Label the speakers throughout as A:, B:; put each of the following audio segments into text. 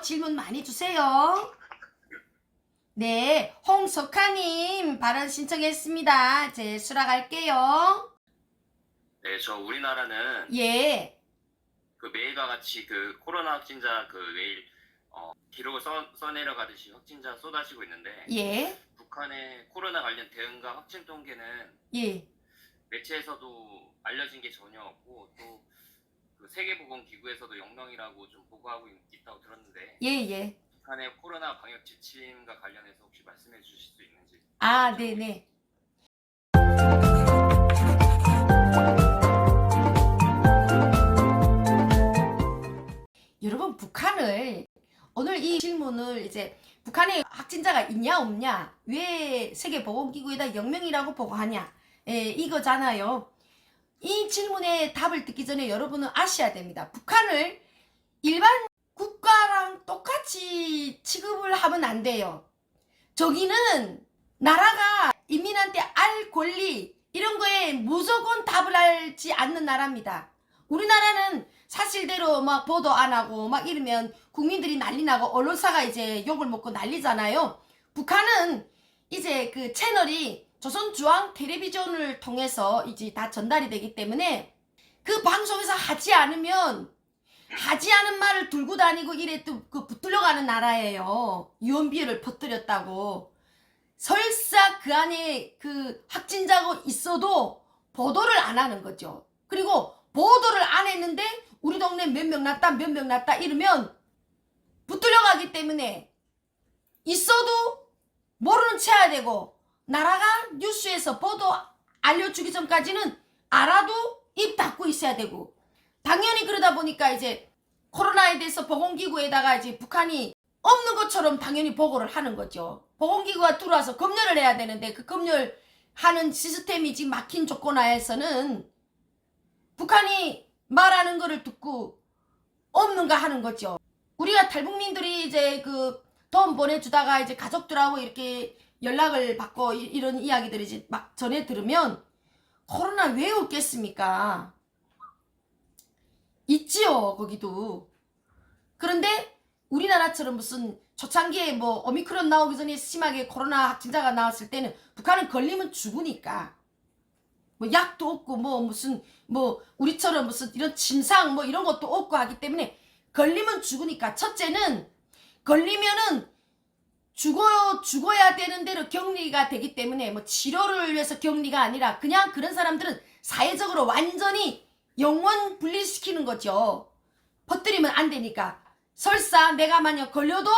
A: 질문 많이 주세요. 네, 홍석하님 발언 신청했습니다. 이제 수락할게요.
B: 네, 저 우리나라는
A: 예.
B: 그 매일과 같이 그 코로나 확진자 그 매일 기록을 써내려가듯이 확진자 쏟아지고 있는데
A: 예.
B: 북한의 코로나 관련 대응과 확진 통계는
A: 예.
B: 매체에서도 알려진 게 전혀 없고 또 그 세계보건기구에서도 0명이라고 좀 보고하고 있다고 들었는데
A: 예.
B: 북한의 코로나 방역 지침과 관련해서 혹시 말씀해 주실 수 있는지.
A: 아, 네네. 여러분, 북한을 오늘 이 질문을 이제 북한에 확진자가 있냐 없냐, 왜 세계보건기구에다 0명이라고 보고하냐, 이거잖아요. 이 질문에 답을 듣기 전에 여러분은 아셔야 됩니다. 북한을 일반 국가랑 똑같이 취급을 하면 안 돼요. 저기는 나라가 인민한테 알 권리 이런 거에 무조건 답을 하지 않는 나라입니다. 우리나라는 사실대로 막 보도 안 하고 막 이러면 국민들이 난리 나고 언론사가 이제 욕을 먹고 난리잖아요. 북한은 이제 그 채널이 조선중앙 텔레비전을 통해서 이제 다 전달이 되기 때문에 그 방송에서 하지 않으면 하지 않은 말을 들고 다니고 이래 또 그 붙들려가는 나라예요. 유언비어를 퍼뜨렸다고. 설사 그 안에 그 확진자가 있어도 보도를 안 하는 거죠. 그리고 보도를 안 했는데 우리 동네 몇 명 났다 몇 명 났다 이러면 붙들려가기 때문에 있어도 모르는 채 해야 되고, 나라가 뉴스에서 보도 알려주기 전까지는 알아도 입 닫고 있어야 되고, 당연히 그러다 보니까 이제 코로나에 대해서 보건기구에다가 이제 북한이 없는 것처럼 당연히 보고를 하는 거죠. 보건기구가 들어와서 검열을 해야 되는데 그 검열하는 시스템이 지금 막힌 조건 하에서는 북한이 말하는 거를 듣고 없는가 하는 거죠. 우리가 탈북민들이 이제 그 돈 보내주다가 이제 가족들하고 이렇게 연락을 받고 이런 이야기들을 이제 막 전해 들으면 코로나 왜 없겠습니까? 있지요, 거기도. 그런데 우리나라처럼 무슨 초창기에 뭐 오미크론 나오기 전에 심하게 코로나 확진자가 나왔을 때는 북한은 걸리면 죽으니까 뭐 약도 없고 뭐 무슨 뭐 우리처럼 무슨 이런 침상 뭐 이런 것도 없고 하기 때문에 걸리면 죽으니까, 첫째는 걸리면은 죽어야 되는 대로 격리가 되기 때문에 뭐 치료를 위해서 격리가 아니라 그냥 그런 사람들은 사회적으로 완전히 영원 분리시키는 거죠. 퍼뜨리면 안 되니까. 설사 내가 만약 걸려도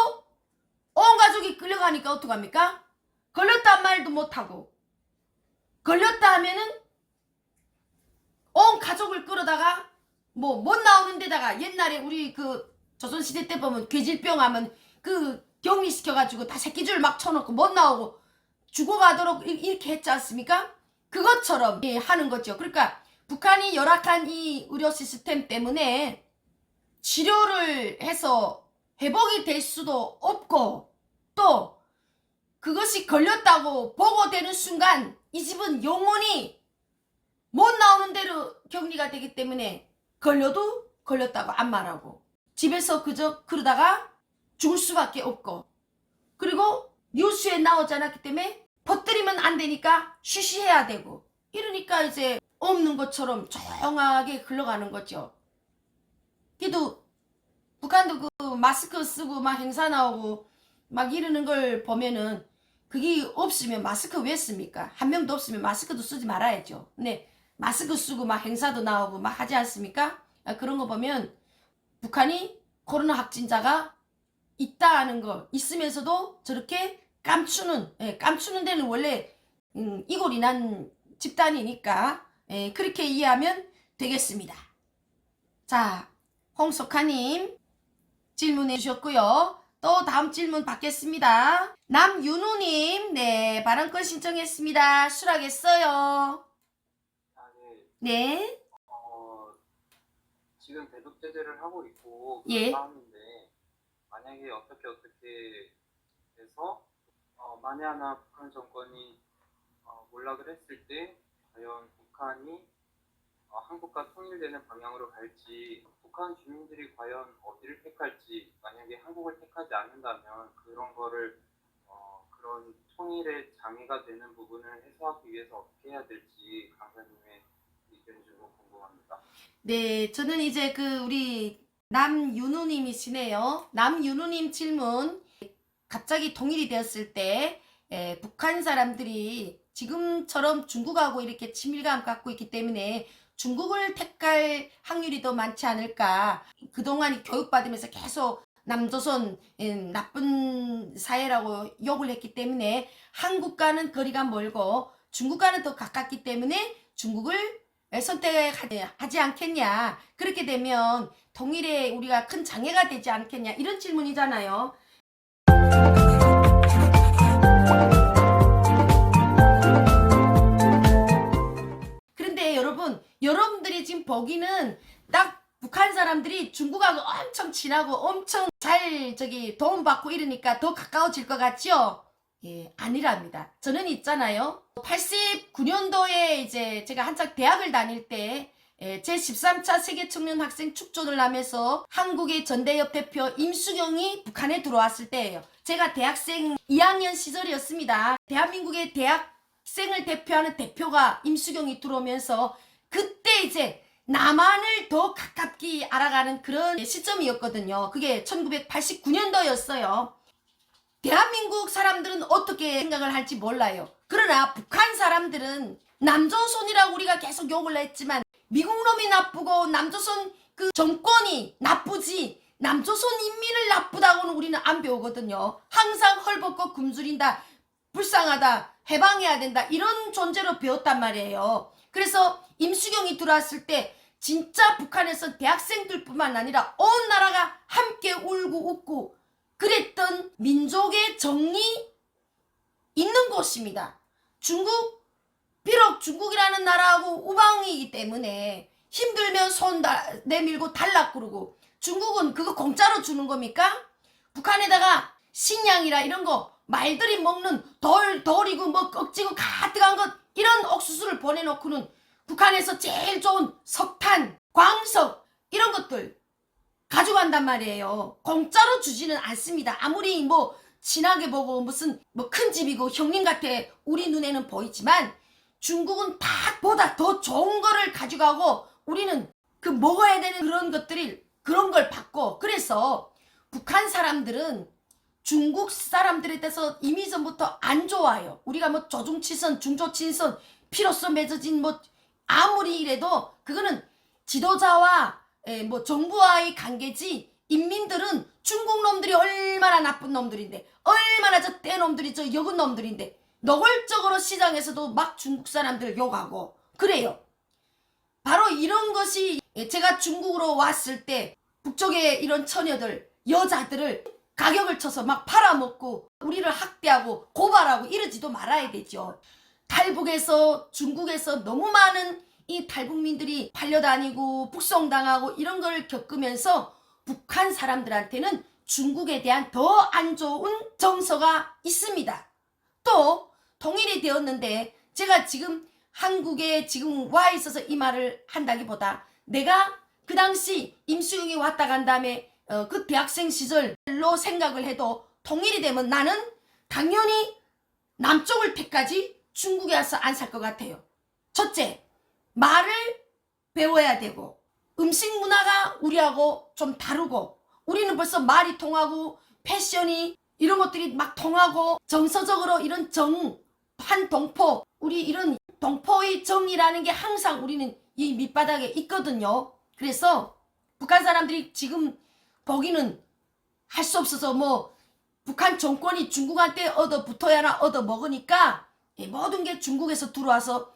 A: 온 가족이 끌려가니까 어떡합니까? 걸렸단 말도 못하고, 걸렸다 하면은 온 가족을 끌어다가 뭐 못 나오는 데다가, 옛날에 우리 그 조선시대 때 보면 괴질병 하면 그 격리시켜가지고 다 새끼줄 막 쳐놓고 못 나오고 죽어가도록 이렇게 했지 않습니까? 그것처럼 하는 거죠. 그러니까 북한이 열악한 이 의료 시스템 때문에 치료를 해서 회복이 될 수도 없고, 또 그것이 걸렸다고 보고되는 순간 이 집은 영원히 못 나오는 대로 격리가 되기 때문에 걸려도 걸렸다고 안 말하고 집에서 그저 그러다가 죽을 수밖에 없고, 그리고 뉴스에 나오지 않았기 때문에 퍼뜨리면 안 되니까 쉬쉬해야 되고, 이러니까 이제 없는 것처럼 조용하게 흘러가는 거죠. 그래도 북한도 그 마스크 쓰고 막 행사 나오고 막 이러는 걸 보면은 그게 없으면 마스크 왜 씁니까? 한 명도 없으면 마스크도 쓰지 말아야죠. 근데 마스크 쓰고 막 행사도 나오고 막 하지 않습니까? 그런 거 보면 북한이 코로나 확진자가 있다는 거 있으면서도 저렇게 감추는 데는 원래 이골이 난 집단이니까 그렇게 이해하면 되겠습니다. 자, 홍석하님 질문해 주셨고요. 또 다음 질문 받겠습니다. 남윤우님, 네, 발언권 신청했습니다. 수락했어요. 네.
C: 지금 대북 제재를 하고 있고
A: 예.
C: 상황인데, 만약에 어떻게 해서 만에 하나 북한 정권이 몰락을 했을 때 과연 북한이 한국과 통일되는 방향으로 갈지, 북한 주민들이 과연 어디를 택할지, 만약에 한국을 택하지 않는다면 그런 거를 그런 통일의 장애가 되는 부분을 해소하기 위해서 어떻게 해야 될지 강사님의 의견이 좀 궁금합니다.
A: 네, 저는 이제 우리 남윤우님이시네요. 남윤우님 질문. 갑자기 통일이 되었을 때 북한 사람들이 지금처럼 중국하고 이렇게 친밀감 갖고 있기 때문에 중국을 택할 확률이 더 많지 않을까. 그동안 교육받으면서 계속 남조선 나쁜 사회라고 욕을 했기 때문에 한국과는 거리가 멀고 중국과는 더 가깝기 때문에 중국을 선택하지 않겠냐. 그렇게 되면 통일에 우리가 큰 장애가 되지 않겠냐. 이런 질문이잖아요. 그런데 여러분들이 지금 보기는 딱 북한 사람들이 중국하고 엄청 친하고 엄청 잘 도움받고 이러니까 더 가까워질 것 같죠? 예, 아니랍니다. 저는 있잖아요. 89년도에 이제 제가 한창 대학을 다닐 때 제13차 세계청년학생 축전을 하면서 한국의 전대협 대표 임수경이 북한에 들어왔을 때예요. 제가 대학생 2학년 시절이었습니다. 대한민국의 대학생을 대표하는 대표가 임수경이 들어오면서 그때 이제 남한을 더 가깝게 알아가는 그런 시점이었거든요. 그게 1989년도였어요. 대한민국 사람들은 어떻게 생각을 할지 몰라요. 그러나 북한 사람들은 남조선이라고 우리가 계속 욕을 했지만 미국 놈이 나쁘고 남조선 그 정권이 나쁘지 남조선 인민을 나쁘다고는 우리는 안 배우거든요. 항상 헐벗고 굶주린다, 불쌍하다, 해방해야 된다 이런 존재로 배웠단 말이에요. 그래서 임수경이 들어왔을 때 진짜 북한에서 대학생들뿐만 아니라 온 나라가 함께 울고 웃고 그랬던 민족의 정이 있는 곳입니다. 비록 중국이라는 나라하고 우방이기 때문에 힘들면 손 내밀고 달라 그러고 중국은 그거 공짜로 주는 겁니까? 북한에다가 식량이라 이런 거 말들이 먹는 돌이고 뭐 꺽지고 가득한 것 이런 옥수수를 보내놓고는 북한에서 제일 좋은 석탄, 광석 이런 것들 가져간단 말이에요. 공짜로 주지는 않습니다. 아무리 뭐 친하게 보고 무슨 뭐 큰 집이고 형님 같아 우리 눈에는 보이지만 중국은 닭보다 더 좋은 거를 가져가고 우리는 그 먹어야 되는 그런 걸 받고 그래서 북한 사람들은 중국 사람들에 대해서 이미 전부터 안 좋아요. 우리가 뭐 조중치선, 중조친선, 피로써 맺어진 뭐 아무리 이래도 그거는 지도자와 뭐 정부와의 관계지 인민들은 중국 놈들이 얼마나 나쁜 놈들인데 얼마나 저 떼놈들이 저 역은 놈들인데 노골적으로 시장에서도 막 중국 사람들 욕하고 그래요. 바로 이런 것이 제가 중국으로 왔을 때 북쪽의 이런 처녀들 여자들을 가격을 쳐서 막 팔아먹고 우리를 학대하고 고발하고 이러지도 말아야 되죠. 탈북에서 중국에서 너무 많은 이 탈북민들이 팔려다니고 북송당하고 이런 걸 겪으면서 북한 사람들한테는 중국에 대한 더 안 좋은 정서가 있습니다. 또 통일이 되었는데 제가 지금 한국에 지금 와 있어서 이 말을 한다기보다 내가 그 당시 임수영이 왔다 간 다음에 그 대학생 시절로 생각을 해도 통일이 되면 나는 당연히 남쪽을 택하지 중국에 와서 안 살 것 같아요. 첫째, 말을 배워야 되고 음식 문화가 우리하고 좀 다르고 우리는 벌써 말이 통하고 패션이 이런 것들이 막 통하고 정서적으로 이런 한동포 우리 이런 동포의 정이라는 게 항상 우리는 이 밑바닥에 있거든요. 그래서 북한 사람들이 지금 보기는 할 수 없어서 뭐 북한 정권이 중국한테 얻어 붙어야나 얻어 먹으니까 모든 게 중국에서 들어와서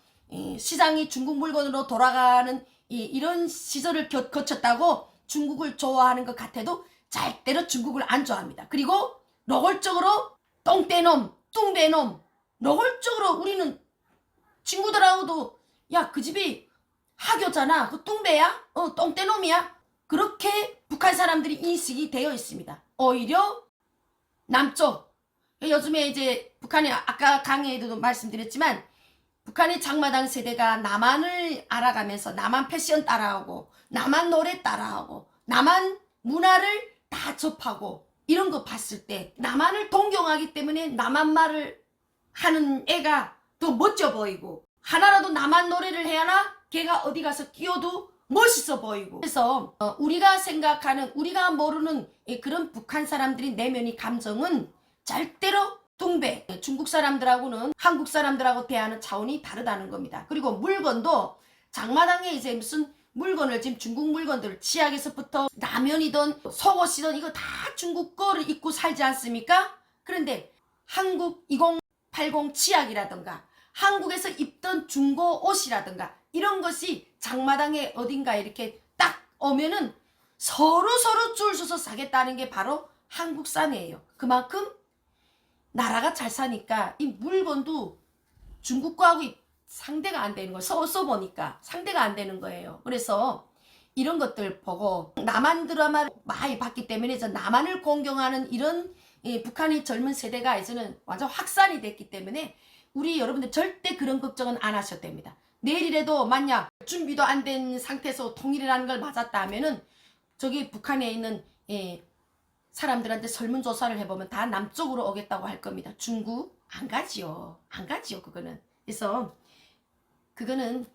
A: 시장이 중국 물건으로 돌아가는 이런 시절을 거쳤다고 중국을 좋아하는 것 같아도 절대로 중국을 안 좋아합니다. 그리고 노골적으로 똥떼놈, 뚱배놈 노골적으로 우리는 친구들하고도 야 그 집이 하교잖아. 그 뚱배야? 똥떼놈이야? 그렇게 북한 사람들이 인식이 되어 있습니다. 오히려 남쪽 요즘에 이제 북한이 아까 강의에도 말씀드렸지만 북한의 장마당 세대가 남한을 알아가면서 남한 패션 따라하고 남한 노래 따라하고 남한 문화를 다 접하고 이런 거 봤을 때 남한을 동경하기 때문에 남한 말을 하는 애가 더 멋져 보이고 하나라도 남한 노래를 해야나 걔가 어디 가서 끼어도 멋있어 보이고 그래서 우리가 생각하는 우리가 모르는 그런 북한 사람들의 내면의 감정은 절대로 동배 중국 사람들하고는 한국 사람들하고 대하는 차원이 다르다는 겁니다. 그리고 물건도 장마당에 이제 무슨 물건을 지금 중국 물건들 치약에서부터 라면이든 속옷이든 이거 다 중국 거를 입고 살지 않습니까? 그런데 한국 2080 치약이라든가 한국에서 입던 중고 옷이라든가 이런 것이 장마당에 어딘가 이렇게 딱 오면은 서로 줄 서서 사겠다는 게 바로 한국산이에요. 그만큼 나라가 잘 사니까 이 물건도 중국 거하고 상대가 안 되는 거예요. 써보니까 상대가 안 되는 거예요. 그래서 이런 것들 보고 남한 드라마를 많이 봤기 때문에 남한을 공경하는 이런 북한의 젊은 세대가 이제는 완전 확산이 됐기 때문에 우리 여러분들 절대 그런 걱정은 안 하셔도 됩니다. 내일이라도 만약 준비도 안 된 상태에서 통일이라는 걸 맞았다 하면은 저기 북한에 있는 사람들한테 설문조사를 해보면 다 남쪽으로 오겠다고 할 겁니다. 중국 안 가지요. 안 가지요. 그거는. 그래서 그거는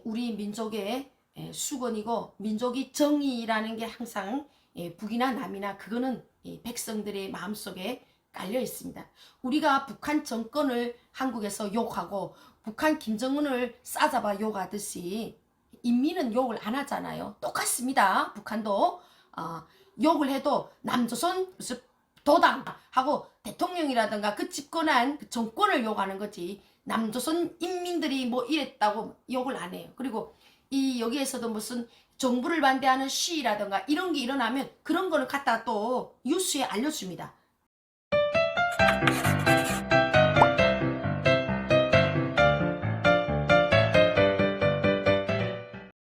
A: 우리 민족의 수건이고 민족이 정의라는 게 항상 북이나 남이나 그거는 백성들의 마음속에 깔려 있습니다. 우리가 북한 정권을 한국에서 욕하고 북한 김정은을 싸잡아 욕하듯이 인민은 욕을 안 하잖아요. 똑같습니다. 북한도 욕을 해도 남조선 무슨 도당하고 대통령이라든가 그 집권한 그 정권을 욕하는 거지 남조선 인민들이 뭐 이랬다고 욕을 안 해요. 그리고 여기에서도 무슨 정부를 반대하는 시위라든가 이런 게 일어나면 그런 거를 갖다 또 뉴스에 알려줍니다.